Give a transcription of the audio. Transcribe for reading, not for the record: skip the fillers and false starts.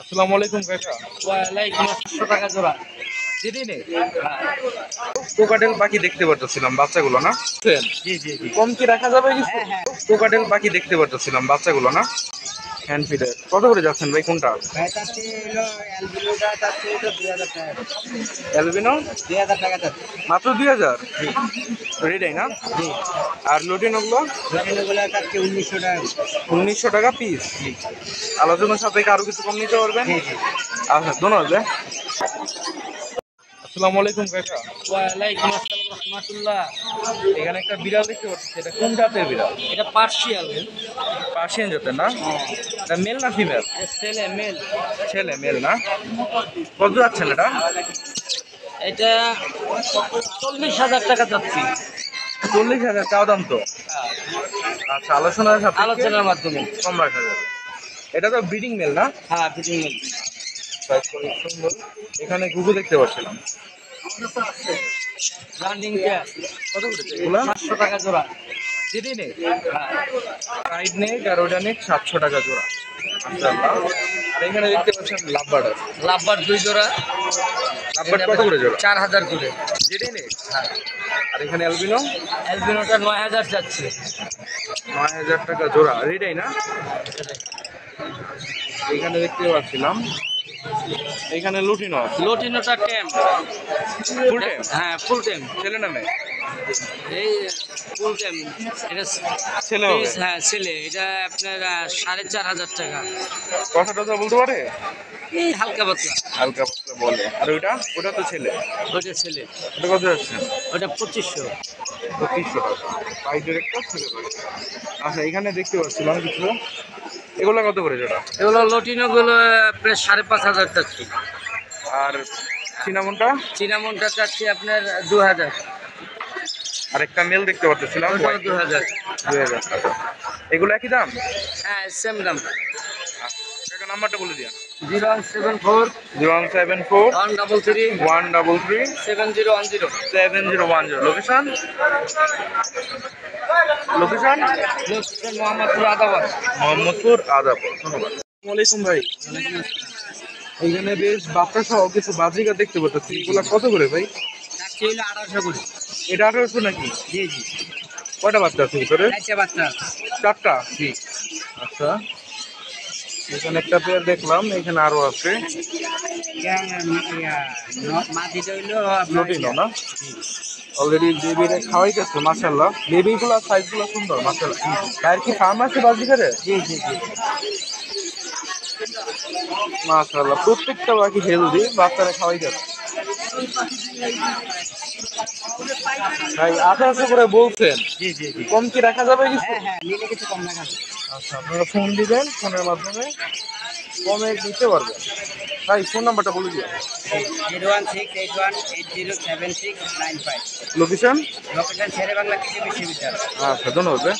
আসসালামু আলাইকুম কাকা। ওয়ালাইকুম 500 টাকা জোড়া। দিদি নে হ্যাঁ, কোকাটেল পাখি দেখতে পারতেছিলাম বাচ্চাগুলো না জি জি জি। কম কি রাখা যাবে কিছু? হ্যাঁ হ্যাঁ কোকাটেল পাখি দেখতে পারতেছিলাম বাচ্চাগুলো না হ্যান্ড ফিডার কত করে যাচ্ছেন ভাই কোনটা? ভাই তাতে হলো অ্যালবিনোটা তাতে হলো 2000 টাকা। অ্যালবিনো 2000 টাকা যাচ্ছে। মাত্র 2000 জি রেডাই না? জি। আর লুটিনোগুলো হোটেলগুলো তাতে 1900 টাকা। 1900 টাকা পিস। জি আলোচনার সাপেক্ষে আরো কিছু কম নিতে পারবেন? জি জি। আচ্ছা ধন্যবাদ ভাই। আসসালামু আলাইকুম কাকা। ওয়ালাইকুম আসসালাম রাহমাতুল্লাহ। এখানে একটা বিড়াল দেখতে পাচ্ছি, এটা কোন জাতের বিড়াল? এটা পার্সিয়াল। পার্সিয়ান জাতের না? এটা মেল না ফিমেল? ছেলে মেল। ছেলে মেল না? কত যাচ্ছেন এটা? এটা 40,000 টাকা যাচ্ছে। 40,000 চাওয়া দাম তো। আচ্ছা আলোচনার সাথে আলোচনার মাধ্যমে। কম রাখা যাবে। এটা তো ব্রিডিং মেল না? হ্যাঁ, ফিটিং মেল। সাইজ খুব সুন্দর। এখানে ঘুঘু দেখতে পাচ্ছিলাম। রানিং কে কত করে এগুলা? 500 টাকা জোড়া। দিদি নেই হ্যাঁ, সাইড নেক আর ওটা নেক 700 টাকা জোড়া। মাশাআল্লাহ। আর এখানে দেখতে পাচ্ছেন লাভবার্ড আছে। লাভবার 2 জোড়া। লাভবার্ড কত করে জোড়া? 4000 করে। দিদি নেই আর এখানে অ্যালবিনো অ্যালবিনোটা 9000 যাচ্ছে। 9000 টাকা জোড়া। রেডাই না? এখানে দেখতে পাচ্ছিলাম এখানে লুটিনো আছে। লোটিনোটা টেম। ফুল টাইম হ্যাঁ, ফুল টেম। ছেলে না মেয়ে? এই ফুল টেম। এটা ছেলে হবে। হ্যাঁ ছেলে। এটা আপনার 4500 টাকা। কথা টথা বলতে পারে? এই হালকা পাতলা। হালকা পাতলা বলে। আর ওটা ওটা তো ছেলে। ওটা ছেলে। ওটা কত যাচ্ছে? ওটা 2500। 2500 টাকা। পাইটের একটা ছেলে পাই। আচ্ছা এখানে দেখতে পাচ্ছিলাম কিছু, এগুলো কত করে জোড়া? এগুলো লোটিনো গুলো প্রায় 5500 চাচ্ছি। আর সিনামনটা? চিনামনটা চাচ্ছি আপনার 2000। আর একটা মেল দেখতে পাচ্ছিলাম ওটাও 2000। 2000 টাকা। এগুলো একই দাম? হ্যাঁ, সেম দাম। কাকা নাম্বারটা বলে দিন। 0174 0174 133 133 7010। 7010। Location? Location location Mohammadpur Adabad. Mohammadpur Adapur. ধন্যবাদ। আসসালামু আলাইকুম ভাই। এইখানে বেশ বাচ্চা সহ কিছু বাজিকা দেখতে পাচ্ছি, এগুলা কত করে ভাই? চাচ্ছি হলো 1800 করে। এটা 1800 নাকি? জি জি। কয়টা বাচ্চা আছে ভিতরে? চারটে বাচ্চা। 4টা। জি। আচ্ছা এখানে একটা পেয়ার দেখলাম, এখানে আরো আছে। মাটিটা হইলো লুটিনো না? অলরেডি বেবিটা খাওয়াইতেছে মাশাআল্লাহ। বেবিগুলো সাইজগুলো সুন্দর মাশাআল্লাহ। তার কি ফার্ম আছে বাজিকারে? জি জি জি। মাশাআল্লাহ প্রত্যেকটা বাকি হেলদি, বাচ্চারা খাওয়াইতেছে। ভাই 1800 করে বলছেন, জি জি জি। কম কি রাখা যাবে কিছু? হ্যাঁ হ্যাঁ, নিলে কিছু কম রাখা যাবে। আচ্ছা আপনারা ফোন দিবেন, ফোনের মাধ্যমে কমে দিতে পারবেন। ভাই ফোন নাম্বারটা বলে দিন। 01681807695। লোকেশন? লোকেশন শেরে বাংলা কৃষি বিশ্ববিদ্যালয়। আচ্ছা ধন্যবাদ ভাই।